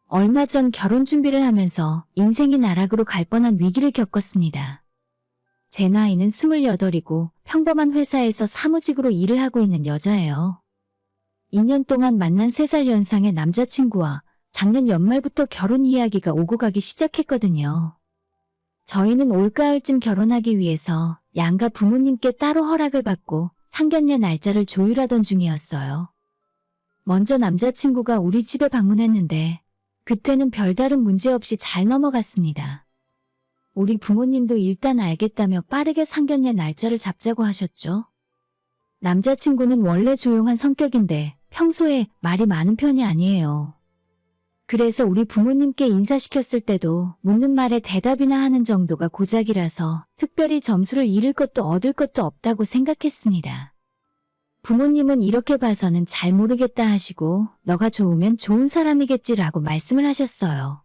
얼마 전 결혼 준비를 하면서 인생이 나락으로 갈 뻔한 위기를 겪었습니다. 제 나이는 28이고 평범한 회사에서 사무직으로 일을 하고 있는 여자예요. 2년 동안 만난 3살 연상의 남자친구와 작년 연말부터 결혼 이야기가 오고 가기 시작했거든요. 저희는 올가을쯤 결혼하기 위해서 양가 부모님께 따로 허락을 받고 상견례 날짜를 조율하던 중이었어요. 먼저 남자친구가 우리 집에 방문했는데 그때는 별다른 문제 없이 잘 넘어갔습니다. 우리 부모님도 일단 알겠다며 빠르게 상견례 날짜를 잡자고 하셨죠. 남자친구는 원래 조용한 성격인데 평소에 말이 많은 편이 아니에요. 그래서 우리 부모님께 인사시켰을 때도 묻는 말에 대답이나 하는 정도가 고작이라서 특별히 점수를 잃을 것도 얻을 것도 없다고 생각했습니다. 부모님은 이렇게 봐서는 잘 모르겠다 하시고 너가 좋으면 좋은 사람이겠지라고 말씀을 하셨어요.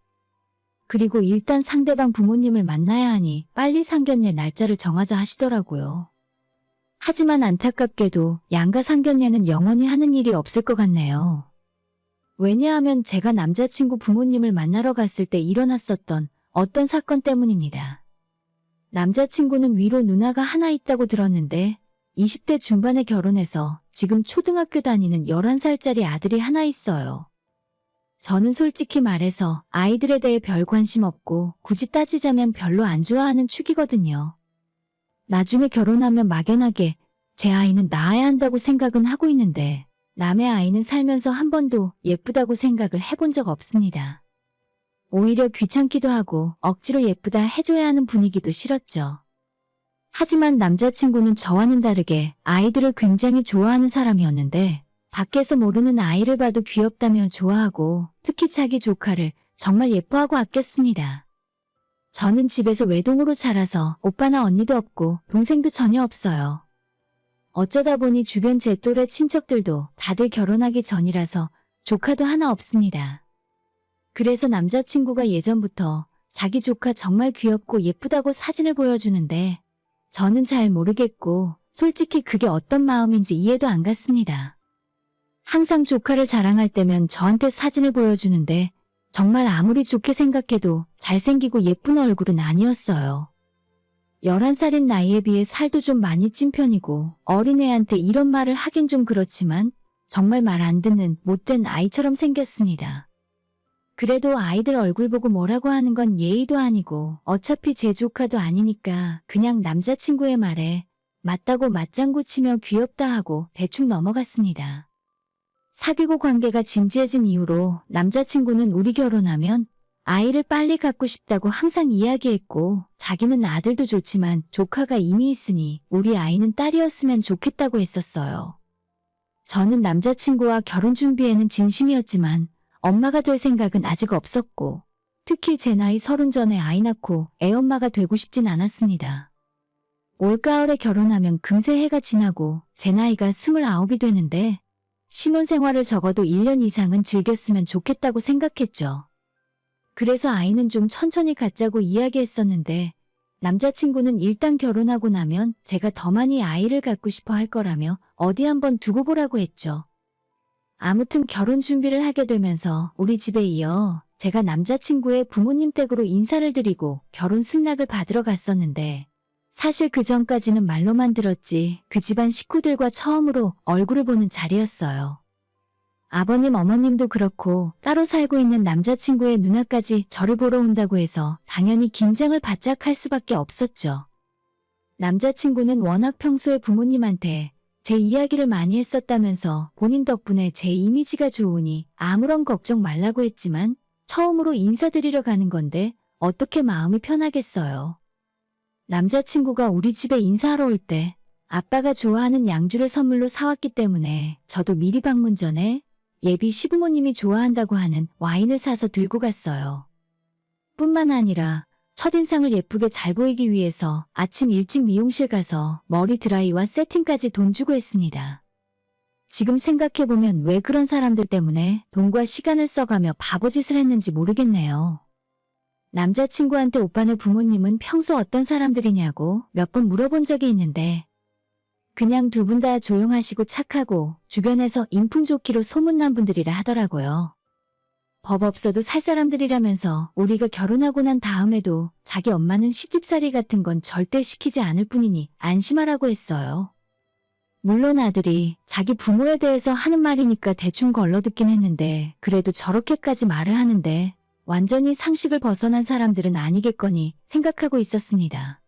그리고 일단 상대방 부모님을 만나야 하니 빨리 상견례 날짜를 정하자 하시더라고요. 하지만 안타깝게도 양가 상견례는 영원히 하는 일이 없을 것 같네요. 왜냐하면 제가 남자친구 부모님을 만나러 갔을 때 일어났었던 어떤 사건 때문입니다. 남자친구는 위로 누나가 하나 있다고 들었는데 20대 중반에 결혼해서 지금 초등학교 다니는 11살짜리 아들이 하나 있어요. 저는 솔직히 말해서 아이들에 대해 별 관심 없고 굳이 따지자면 별로 안 좋아하는 축이거든요. 나중에 결혼하면 막연하게 제 아이는 낳아야 한다고 생각은 하고 있는데 남의 아이는 살면서 한 번도 예쁘다고 생각을 해본 적 없습니다. 오히려 귀찮기도 하고 억지로 예쁘다 해줘야 하는 분위기도 싫었죠. 하지만 남자친구는 저와는 다르게 아이들을 굉장히 좋아하는 사람이었는데 밖에서 모르는 아이를 봐도 귀엽다며 좋아하고 특히 자기 조카를 정말 예뻐하고 아꼈습니다. 저는 집에서 외동으로 자라서 오빠나 언니도 없고 동생도 전혀 없어요. 어쩌다 보니 주변 제 또래 친척들도 다들 결혼하기 전이라서 조카도 하나 없습니다. 그래서 남자친구가 예전부터 자기 조카 정말 귀엽고 예쁘다고 사진을 보여주는데 저는 잘 모르겠고 솔직히 그게 어떤 마음인지 이해도 안 갔습니다. 항상 조카를 자랑할 때면 저한테 사진을 보여주는데 정말 아무리 좋게 생각해도 잘생기고 예쁜 얼굴은 아니었어요. 11살인 나이에 비해 살도 좀 많이 찐 편이고 어린애한테 이런 말을 하긴 좀 그렇지만 정말 말 안 듣는 못된 아이처럼 생겼습니다. 그래도 아이들 얼굴 보고 뭐라고 하는 건 예의도 아니고 어차피 제 조카도 아니니까 그냥 남자친구의 말에 맞다고 맞장구 치며 귀엽다 하고 대충 넘어갔습니다. 사귀고 관계가 진지해진 이후로 남자친구는 우리 결혼하면 아이를 빨리 갖고 싶다고 항상 이야기했고 자기는 아들도 좋지만 조카가 이미 있으니 우리 아이는 딸이었으면 좋겠다고 했었어요. 저는 남자친구와 결혼 준비에는 진심이었지만 엄마가 될 생각은 아직 없었고 특히 제 나이 30 전에 아이 낳고 애엄마가 되고 싶진 않았습니다. 올가을에 결혼하면 금세 해가 지나고 제 나이가 29이 되는데 신혼생활을 적어도 1년 이상은 즐겼으면 좋겠다고 생각했죠. 그래서 아이는 좀 천천히 갖자고 이야기했었는데 남자친구는 일단 결혼하고 나면 제가 더 많이 아이를 갖고 싶어 할 거라며 어디 한번 두고 보라고 했죠. 아무튼 결혼 준비를 하게 되면서 우리 집에 이어 제가 남자친구의 부모님 댁으로 인사를 드리고 결혼 승낙을 받으러 갔었는데 사실 그 전까지는 말로만 들었지 그 집안 식구들과 처음으로 얼굴을 보는 자리였어요. 아버님 어머님도 그렇고 따로 살고 있는 남자친구의 누나까지 저를 보러 온다고 해서 당연히 긴장을 바짝 할 수밖에 없었죠. 남자친구는 워낙 평소에 부모님한테 제 이야기를 많이 했었다면서 본인 덕분에 제 이미지가 좋으니 아무런 걱정 말라고 했지만 처음으로 인사드리러 가는 건데 어떻게 마음이 편하겠어요. 남자친구가 우리 집에 인사하러 올 때 아빠가 좋아하는 양주를 선물로 사왔기 때문에 저도 미리 방문 전에 예비 시부모님이 좋아한다고 하는 와인을 사서 들고 갔어요. 뿐만 아니라 첫인상을 예쁘게 잘 보이기 위해서 아침 일찍 미용실 가서 머리 드라이와 세팅까지 돈 주고 했습니다. 지금 생각해보면 왜 그런 사람들 때문에 돈과 시간을 써가며 바보짓을 했는지 모르겠네요. 남자친구한테 오빠네 부모님은 평소 어떤 사람들이냐고 몇 번 물어본 적이 있는데 그냥 두 분 다 조용하시고 착하고 주변에서 인품 좋기로 소문난 분들이라 하더라고요. 법 없어도 살 사람들이라면서 우리가 결혼하고 난 다음에도 자기 엄마는 시집살이 같은 건 절대 시키지 않을 뿐이니 안심하라고 했어요. 물론 아들이 자기 부모에 대해서 하는 말이니까 대충 걸러듣긴 했는데 그래도 저렇게까지 말을 하는데 완전히 상식을 벗어난 사람들은 아니겠거니 생각하고 있었습니다.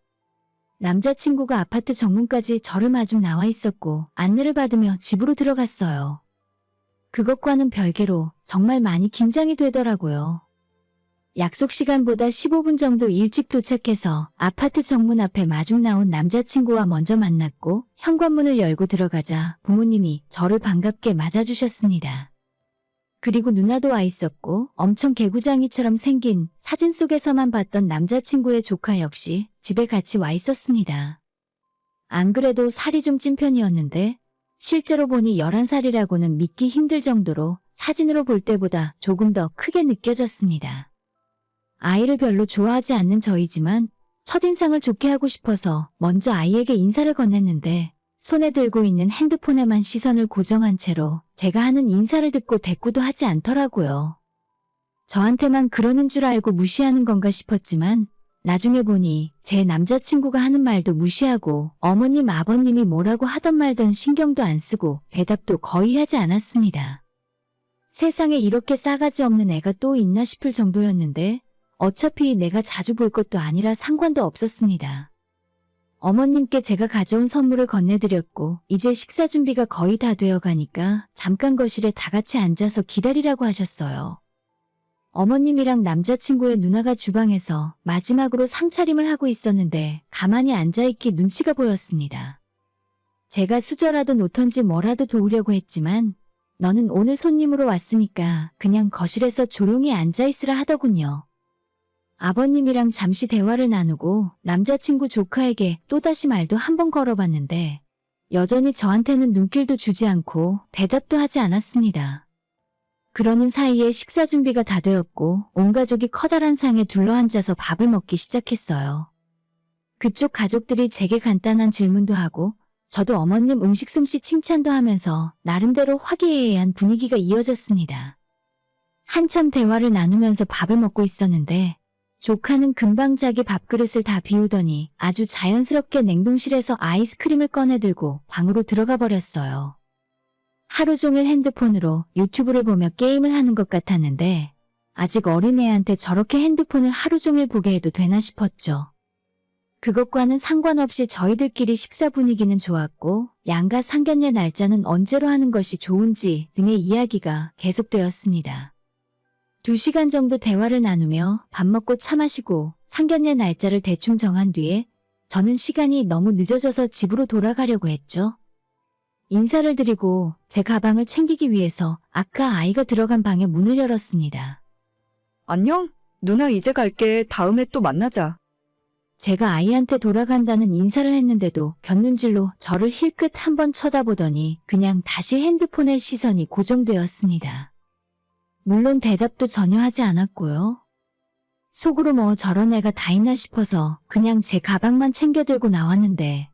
남자친구가 아파트 정문까지 저를 마중 나와 있었고 안내를 받으며 집으로 들어갔어요. 그것과는 별개로 정말 많이 긴장이 되더라고요. 약속 시간보다 15분 정도 일찍 도착해서 아파트 정문 앞에 마중 나온 남자친구와 먼저 만났고 현관문을 열고 들어가자 부모님이 저를 반갑게 맞아주셨습니다. 그리고 누나도 와 있었고 엄청 개구장이처럼 생긴 사진 속에서만 봤던 남자친구의 조카 역시 집에 같이 와 있었습니다. 안 그래도 살이 좀 찐 편이었는데 실제로 보니 11살이라고는 믿기 힘들 정도로 사진으로 볼 때보다 조금 더 크게 느껴졌습니다. 아이를 별로 좋아하지 않는 저이지만 첫인상을 좋게 하고 싶어서 먼저 아이에게 인사를 건넸는데 손에 들고 있는 핸드폰에만 시선을 고정한 채로 제가 하는 인사를 듣고 대꾸도 하지 않더라고요. 저한테만 그러는 줄 알고 무시하는 건가 싶었지만 나중에 보니 제 남자친구가 하는 말도 무시하고 어머님 아버님이 뭐라고 하던 말던 신경도 안 쓰고 대답도 거의 하지 않았습니다. 세상에 이렇게 싸가지 없는 애가 또 있나 싶을 정도였는데 어차피 내가 자주 볼 것도 아니라 상관도 없었습니다. 어머님께 제가 가져온 선물을 건네드렸고 이제 식사 준비가 거의 다 되어 가니까 잠깐 거실에 다 같이 앉아서 기다리라고 하셨어요. 어머님이랑 남자친구의 누나가 주방에서 마지막으로 상차림을 하고 있었는데 가만히 앉아있기 눈치가 보였습니다. 제가 수저라도 놓던지 뭐라도 도우려고 했지만 너는 오늘 손님으로 왔으니까 그냥 거실에서 조용히 앉아있으라 하더군요. 아버님이랑 잠시 대화를 나누고 남자친구 조카에게 또다시 말도 한번 걸어봤는데 여전히 저한테는 눈길도 주지 않고 대답도 하지 않았습니다. 그러는 사이에 식사 준비가 다 되었고 온 가족이 커다란 상에 둘러앉아서 밥을 먹기 시작했어요. 그쪽 가족들이 제게 간단한 질문도 하고 저도 어머님 음식 솜씨 칭찬도 하면서 나름대로 화기애애한 분위기가 이어졌습니다. 한참 대화를 나누면서 밥을 먹고 있었는데 조카는 금방 자기 밥그릇을 다 비우더니 아주 자연스럽게 냉동실에서 아이스크림을 꺼내들고 방으로 들어가 버렸어요. 하루 종일 핸드폰으로 유튜브를 보며 게임을 하는 것 같았는데 아직 어린애한테 저렇게 핸드폰을 하루 종일 보게 해도 되나 싶었죠. 그것과는 상관없이 저희들끼리 식사 분위기는 좋았고 양가 상견례 날짜는 언제로 하는 것이 좋은지 등의 이야기가 계속되었습니다. 2시간 정도 대화를 나누며 밥 먹고 차 마시고 상견례 날짜를 대충 정한 뒤에 저는 시간이 너무 늦어져서 집으로 돌아가려고 했죠. 인사를 드리고 제 가방을 챙기기 위해서 아까 아이가 들어간 방의 문을 열었습니다. 안녕? 누나 이제 갈게. 다음에 또 만나자. 제가 아이한테 돌아간다는 인사를 했는데도 곁눈질로 저를 힐끗 한번 쳐다보더니 그냥 다시 핸드폰에 시선이 고정되었습니다. 물론 대답도 전혀 하지 않았고요. 속으로 뭐 저런 애가 다 있나 싶어서 그냥 제 가방만 챙겨 들고 나왔는데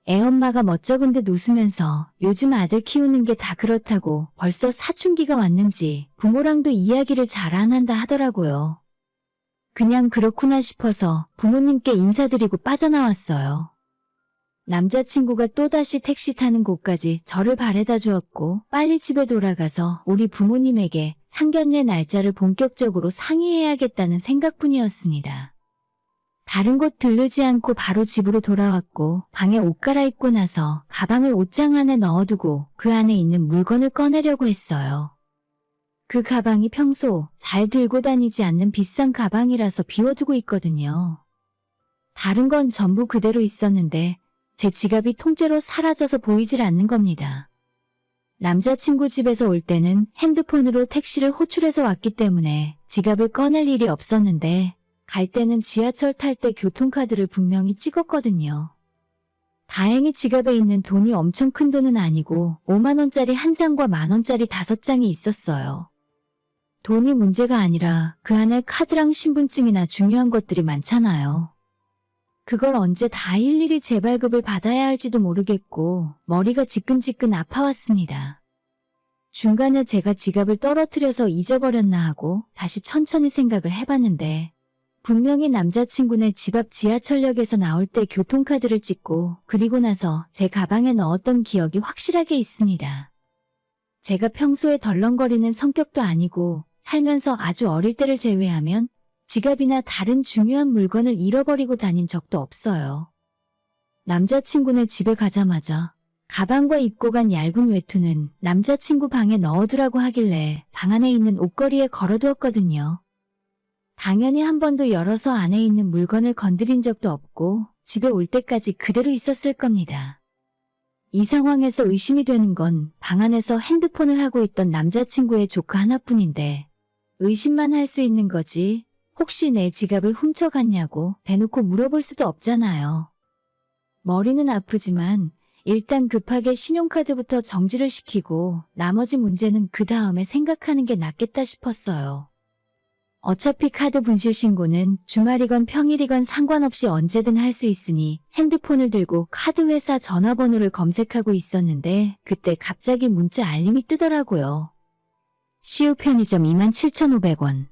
애엄마가 멋쩍은 듯 웃으면서 요즘 아들 키우는 게 다 그렇다고 벌써 사춘기가 왔는지 부모랑도 이야기를 잘 안 한다 하더라고요. 그냥 그렇구나 싶어서 부모님께 인사드리고 빠져나왔어요. 남자친구가 또다시 택시 타는 곳까지 저를 바래다 주었고 빨리 집에 돌아가서 우리 부모님에게 상견례 날짜를 본격적으로 상의해야겠다는 생각뿐이었습니다. 다른 곳 들르지 않고 바로 집으로 돌아왔고 방에 옷 갈아입고 나서 가방을 옷장 안에 넣어두고 그 안에 있는 물건을 꺼내려고 했어요. 그 가방이 평소 잘 들고 다니지 않는 비싼 가방이라서 비워두고 있거든요. 다른 건 전부 그대로 있었는데 제 지갑이 통째로 사라져서 보이질 않는 겁니다. 남자친구 집에서 올 때는 핸드폰으로 택시를 호출해서 왔기 때문에 지갑을 꺼낼 일이 없었는데 갈 때는 지하철 탈 때 교통카드를 분명히 찍었거든요. 다행히 지갑에 있는 돈이 엄청 큰 돈은 아니고 5만원짜리 한 장과 만원짜리 5장이 있었어요. 돈이 문제가 아니라 그 안에 카드랑 신분증이나 중요한 것들이 많잖아요. 그걸 언제 다 일일이 재발급을 받아야 할지도 모르겠고 머리가 지끈지끈 아파왔습니다. 중간에 제가 지갑을 떨어뜨려서 잊어버렸나 하고 다시 천천히 생각을 해봤는데 분명히 남자친구네 집 앞 지하철역에서 나올 때 교통카드를 찍고 그리고 나서 제 가방에 넣었던 기억이 확실하게 있습니다. 제가 평소에 덜렁거리는 성격도 아니고 살면서 아주 어릴 때를 제외하면 지갑이나 다른 중요한 물건을 잃어버리고 다닌 적도 없어요. 남자친구네 집에 가자마자 가방과 입고 간 얇은 외투는 남자친구 방에 넣어두라고 하길래 방 안에 있는 옷걸이에 걸어두었거든요. 당연히 한 번도 열어서 안에 있는 물건을 건드린 적도 없고 집에 올 때까지 그대로 있었을 겁니다. 이 상황에서 의심이 되는 건 방 안에서 핸드폰을 하고 있던 남자친구의 조카 하나뿐인데 의심만 할 수 있는 거지 혹시 내 지갑을 훔쳐갔냐고 대놓고 물어볼 수도 없잖아요. 머리는 아프지만 일단 급하게 신용카드부터 정지를 시키고 나머지 문제는 그 다음에 생각하는 게 낫겠다 싶었어요. 어차피 카드 분실 신고는 주말이건 평일이건 상관없이 언제든 할 수 있으니 핸드폰을 들고 카드 회사 전화번호를 검색하고 있었는데 그때 갑자기 문자 알림이 뜨더라고요. CU 편의점 27,500원.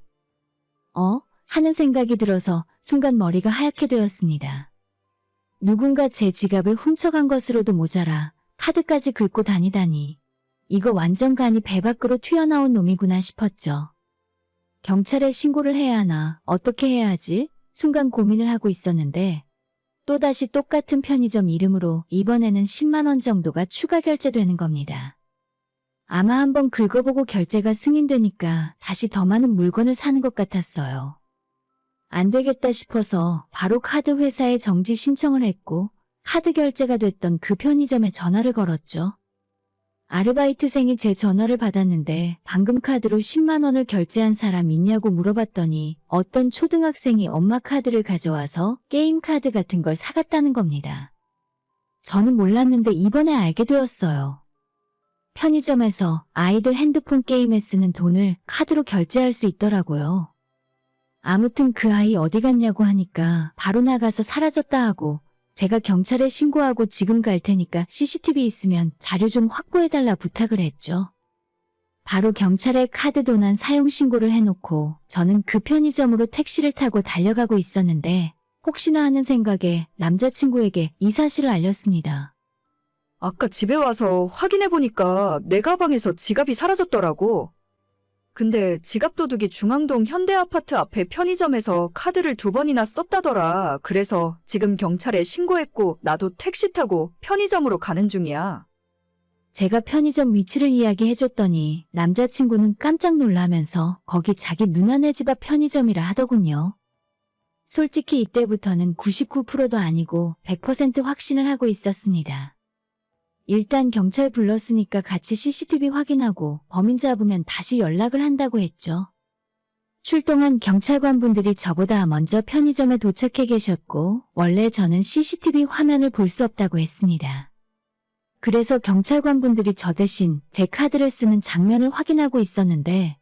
하는 생각이 들어서 순간 머리가 하얗게 되었습니다. 누군가 제 지갑을 훔쳐간 것으로도 모자라 카드까지 긁고 다니다니. 이거 완전 간이 배 밖으로 튀어나온 놈이구나 싶었죠. 경찰에 신고를 해야 하나 어떻게 해야 하지? 순간 고민을 하고 있었는데 또다시 똑같은 편의점 이름으로 이번에는 10만 원 정도가 추가 결제되는 겁니다. 아마 한번 긁어보고 결제가 승인되니까 다시 더 많은 물건을 사는 것 같았어요. 안 되겠다 싶어서 바로 카드 회사에 정지 신청을 했고 카드 결제가 됐던 그 편의점에 전화를 걸었죠. 아르바이트생이 제 전화를 받았는데 방금 카드로 10만 원을 결제한 사람 있냐고 물어봤더니 어떤 초등학생이 엄마 카드를 가져와서 게임 카드 같은 걸 사갔다는 겁니다. 저는 몰랐는데 이번에 알게 되었어요. 편의점에서 아이들 핸드폰 게임에 쓰는 돈을 카드로 결제할 수 있더라고요. 아무튼 그 아이 어디 갔냐고 하니까 바로 나가서 사라졌다 하고 제가 경찰에 신고하고 지금 갈 테니까 CCTV 있으면 자료 좀 확보해달라 부탁을 했죠. 바로 경찰에 카드 도난 사용 신고를 해놓고 저는 그 편의점으로 택시를 타고 달려가고 있었는데 혹시나 하는 생각에 남자친구에게 이 사실을 알렸습니다. 아까 집에 와서 확인해보니까 내 가방에서 지갑이 사라졌더라고. 근데 지갑 도둑이 중앙동 현대아파트 앞에 편의점에서 카드를 2번이나 썼다더라. 그래서 지금 경찰에 신고했고 나도 택시 타고 편의점으로 가는 중이야. 제가 편의점 위치를 이야기해줬더니 남자친구는 깜짝 놀라면서 거기 자기 누나네 집 앞 편의점이라 하더군요. 솔직히 이때부터는 99%도 아니고 100% 확신을 하고 있었습니다. 일단 경찰 불렀으니까 같이 CCTV 확인하고 범인 잡으면 다시 연락을 한다고 했죠. 출동한 경찰관분들이 저보다 먼저 편의점에 도착해 계셨고 원래 저는 CCTV 화면을 볼 수 없다고 했습니다. 그래서 경찰관분들이 저 대신 제 카드를 쓰는 장면을 확인하고 있었는데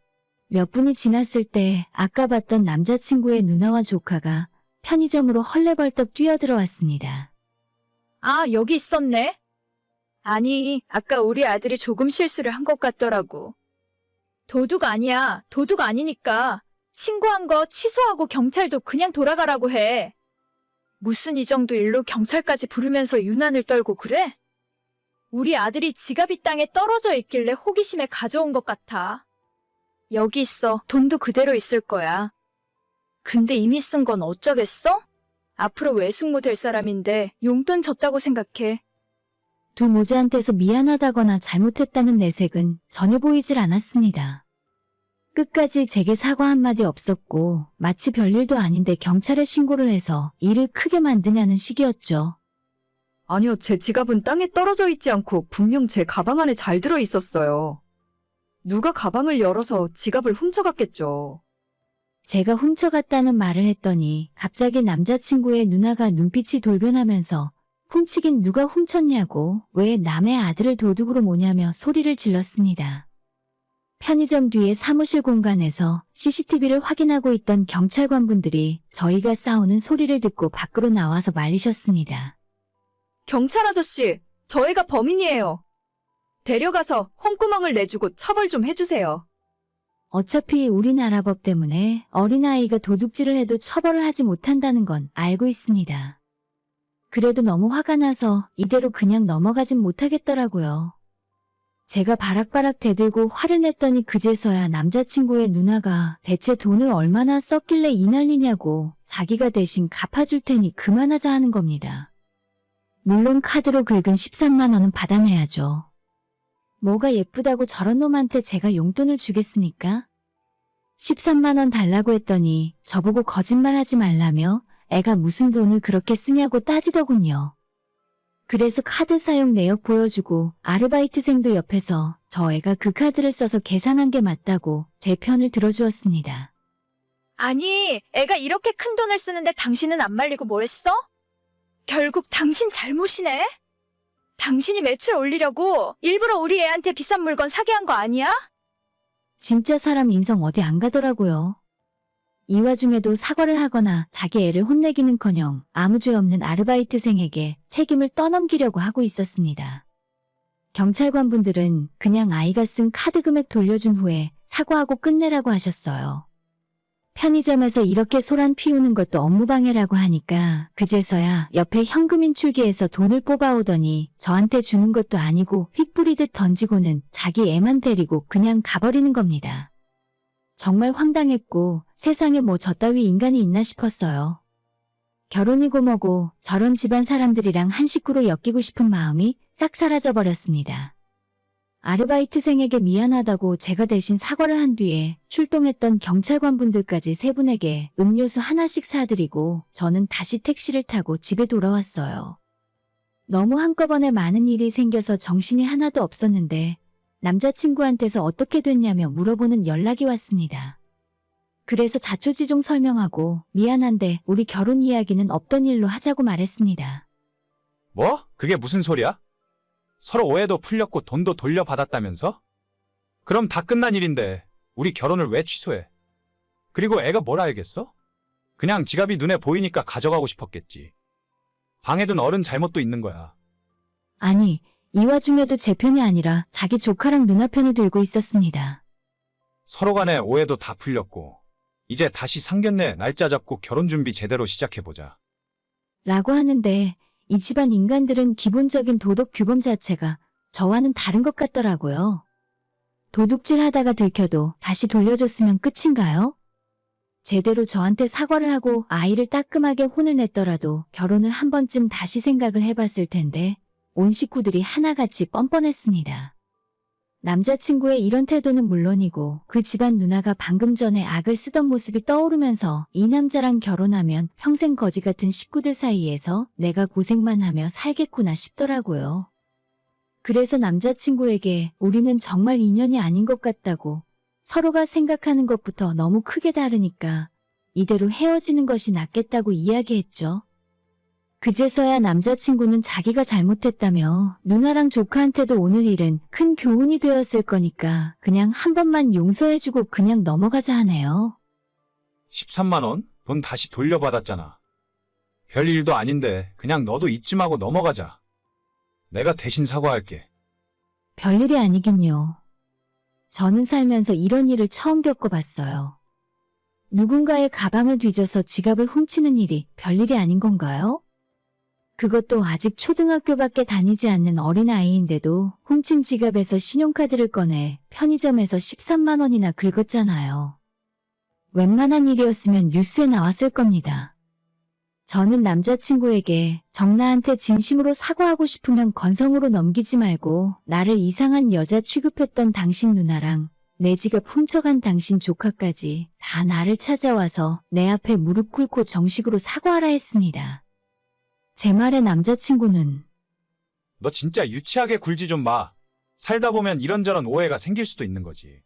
몇 분이 지났을 때 아까 봤던 남자친구의 누나와 조카가 편의점으로 헐레벌떡 뛰어들어왔습니다. 아, 여기 있었네. 아니, 아까 우리 아들이 조금 실수를 한 것 같더라고. 도둑 아니야. 도둑 아니니까 신고한 거 취소하고 경찰도 그냥 돌아가라고 해. 무슨 이 정도 일로 경찰까지 부르면서 유난을 떨고 그래? 우리 아들이 지갑이 땅에 떨어져 있길래 호기심에 가져온 것 같아. 여기 있어. 돈도 그대로 있을 거야. 근데 이미 쓴 건 어쩌겠어? 앞으로 외숙모 될 사람인데 용돈 줬다고 생각해. 두 모자한테서 미안하다거나 잘못했다는 내색은 전혀 보이질 않았습니다. 끝까지 제게 사과 한마디 없었고 마치 별일도 아닌데 경찰에 신고를 해서 일을 크게 만드냐는 식이었죠. 아니요, 제 지갑은 땅에 떨어져 있지 않고 분명 제 가방 안에 잘 들어 있었어요. 누가 가방을 열어서 지갑을 훔쳐갔겠죠. 제가 훔쳐갔다는 말을 했더니 갑자기 남자친구의 누나가 눈빛이 돌변하면서 훔치긴 누가 훔쳤냐고 왜 남의 아들을 도둑으로 모냐며 소리를 질렀습니다. 편의점 뒤에 사무실 공간에서 CCTV를 확인하고 있던 경찰관분들이 저희가 싸우는 소리를 듣고 밖으로 나와서 말리셨습니다. 경찰 아저씨, 저희가 범인이에요. 데려가서 홍구멍을 내주고 처벌 좀 해주세요. 어차피 우리나라 법 때문에 어린아이가 도둑질을 해도 처벌을 하지 못한다는 건 알고 있습니다. 그래도 너무 화가 나서 이대로 그냥 넘어가진 못하겠더라고요. 제가 바락바락 대들고 화를 냈더니 그제서야 남자친구의 누나가 대체 돈을 얼마나 썼길래 이 난리냐고 자기가 대신 갚아줄 테니 그만하자 하는 겁니다. 물론 카드로 긁은 13만 원은 받아내야죠. 뭐가 예쁘다고 저런 놈한테 제가 용돈을 주겠습니까? 13만 원 달라고 했더니 저보고 거짓말하지 말라며 애가 무슨 돈을 그렇게 쓰냐고 따지더군요. 그래서 카드 사용 내역 보여주고 아르바이트생도 옆에서 저 애가 그 카드를 써서 계산한 게 맞다고 제 편을 들어주었습니다. 아니, 애가 이렇게 큰 돈을 쓰는데 당신은 안 말리고 뭘 했어? 결국 당신 잘못이네? 당신이 매출 올리려고 일부러 우리 애한테 비싼 물건 사게 한 거 아니야? 진짜 사람 인성 어디 안 가더라고요. 이 와중에도 사과를 하거나 자기 애를 혼내기는커녕 아무 죄 없는 아르바이트생에게 책임을 떠넘기려고 하고 있었습니다. 경찰관분들은 그냥 아이가 쓴 카드 금액 돌려준 후에 사과하고 끝내라고 하셨어요. 편의점에서 이렇게 소란 피우는 것도 업무방해라고 하니까 그제서야 옆에 현금인 출기해서 돈을 뽑아오더니 저한테 주는 것도 아니고 휙 뿌리듯 던지고는 자기 애만 데리고 그냥 가버리는 겁니다. 정말 황당했고 세상에 뭐 저 따위 인간이 있나 싶었어요. 결혼이고 뭐고 저런 집안 사람들이랑 한 식구로 엮이고 싶은 마음이 싹 사라져버렸습니다. 아르바이트생에게 미안하다고 제가 대신 사과를 한 뒤에 출동했던 경찰관분들까지 세 분에게 음료수 하나씩 사드리고 저는 다시 택시를 타고 집에 돌아왔어요. 너무 한꺼번에 많은 일이 생겨서 정신이 하나도 없었는데 남자친구한테서 어떻게 됐냐며 물어보는 연락이 왔습니다. 그래서 자초지종 설명하고 미안한데 우리 결혼 이야기는 없던 일로 하자고 말했습니다. 뭐? 그게 무슨 소리야? 서로 오해도 풀렸고 돈도 돌려받았다면서? 그럼 다 끝난 일인데 우리 결혼을 왜 취소해? 그리고 애가 뭘 알겠어? 그냥 지갑이 눈에 보이니까 가져가고 싶었겠지. 방에 둔 어른 잘못도 있는 거야. 아니, 이 와중에도 제 편이 아니라 자기 조카랑 누나 편을 들고 있었습니다. 서로 간에 오해도 다 풀렸고 이제 다시 상견례 날짜 잡고 결혼 준비 제대로 시작해보자. 라고 하는데 이 집안 인간들은 기본적인 도덕 규범 자체가 저와는 다른 것 같더라고요. 도둑질 하다가 들켜도 다시 돌려줬으면 끝인가요? 제대로 저한테 사과를 하고 아이를 따끔하게 혼을 냈더라도 결혼을 한 번쯤 다시 생각을 해봤을 텐데 온 식구들이 하나같이 뻔뻔했습니다. 남자친구의 이런 태도는 물론이고 그 집안 누나가 방금 전에 악을 쓰던 모습이 떠오르면서 이 남자랑 결혼하면 평생 거지 같은 식구들 사이에서 내가 고생만 하며 살겠구나 싶더라고요. 그래서 남자친구에게 우리는 정말 인연이 아닌 것 같다고 서로가 생각하는 것부터 너무 크게 다르니까 이대로 헤어지는 것이 낫겠다고 이야기했죠. 그제서야 남자친구는 자기가 잘못했다며 누나랑 조카한테도 오늘 일은 큰 교훈이 되었을 거니까 그냥 한 번만 용서해주고 그냥 넘어가자 하네요. 13만 원? 돈 다시 돌려받았잖아. 별 일도 아닌데 그냥 너도 잊지 마고 넘어가자. 내가 대신 사과할게. 별일이 아니긴요. 저는 살면서 이런 일을 처음 겪어봤어요. 누군가의 가방을 뒤져서 지갑을 훔치는 일이 별일이 아닌 건가요? 그것도 아직 초등학교밖에 다니지 않는 어린아이인데도 훔친 지갑에서 신용카드를 꺼내 편의점에서 13만 원이나 긁었잖아요. 웬만한 일이었으면 뉴스에 나왔을 겁니다. 저는 남자친구에게 정나한테 진심으로 사과하고 싶으면 건성으로 넘기지 말고 나를 이상한 여자 취급했던 당신 누나랑 내 지갑 훔쳐간 당신 조카까지 다 나를 찾아와서 내 앞에 무릎 꿇고 정식으로 사과하라 했습니다. 제 말에 남자친구는 너 진짜 유치하게 굴지 좀 마. 살다 보면 이런저런 오해가 생길 수도 있는 거지.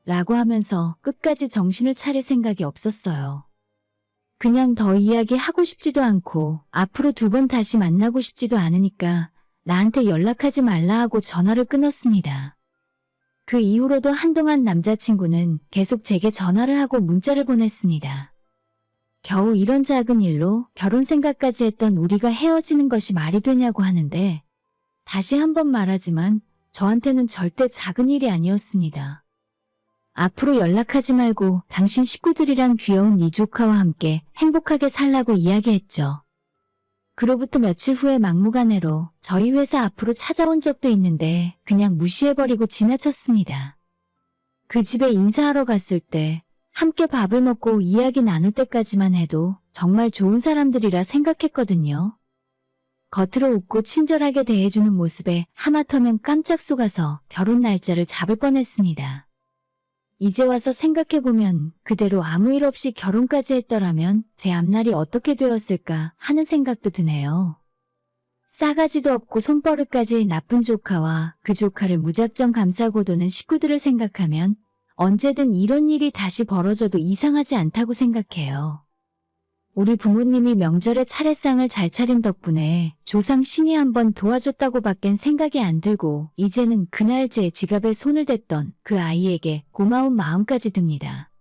라고 하면서 끝까지 정신을 차릴 생각이 없었어요. 그냥 더 이야기하고 싶지도 않고 앞으로 두 번 다시 만나고 싶지도 않으니까 나한테 연락하지 말라 하고 전화를 끊었습니다. 그 이후로도 한동안 남자친구는 계속 제게 전화를 하고 문자를 보냈습니다. 겨우 이런 작은 일로 결혼 생각까지 했던 우리가 헤어지는 것이 말이 되냐고 하는데 다시 한번 말하지만 저한테는 절대 작은 일이 아니었습니다. 앞으로 연락하지 말고 당신 식구들이랑 귀여운 네 조카와 함께 행복하게 살라고 이야기했죠. 그로부터 며칠 후에 막무가내로 저희 회사 앞으로 찾아온 적도 있는데 그냥 무시해버리고 지나쳤습니다. 그 집에 인사하러 갔을 때 함께 밥을 먹고 이야기 나눌 때까지만 해도 정말 좋은 사람들이라 생각했거든요. 겉으로 웃고 친절하게 대해주는 모습에 하마터면 깜짝 속아서 결혼 날짜를 잡을 뻔했습니다. 이제 와서 생각해보면 그대로 아무 일 없이 결혼까지 했더라면 제 앞날이 어떻게 되었을까 하는 생각도 드네요. 싸가지도 없고 손버릇까지 나쁜 조카와 그 조카를 무작정 감싸고 도는 식구들을 생각하면 언제든 이런 일이 다시 벌어져도 이상하지 않다고 생각해요. 우리 부모님이 명절에 차례상을 잘 차린 덕분에 조상 신이 한번 도와줬다고 밖엔 생각이 안 들고 이제는 그날 제 지갑에 손을 댔던 그 아이에게 고마운 마음까지 듭니다.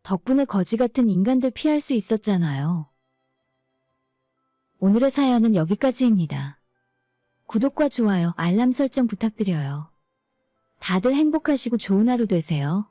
덕분에 거지 같은 인간들 피할 수 있었잖아요. 오늘의 사연은 여기까지입니다. 구독과 좋아요, 알람 설정 부탁드려요. 다들 행복하시고 좋은 하루 되세요.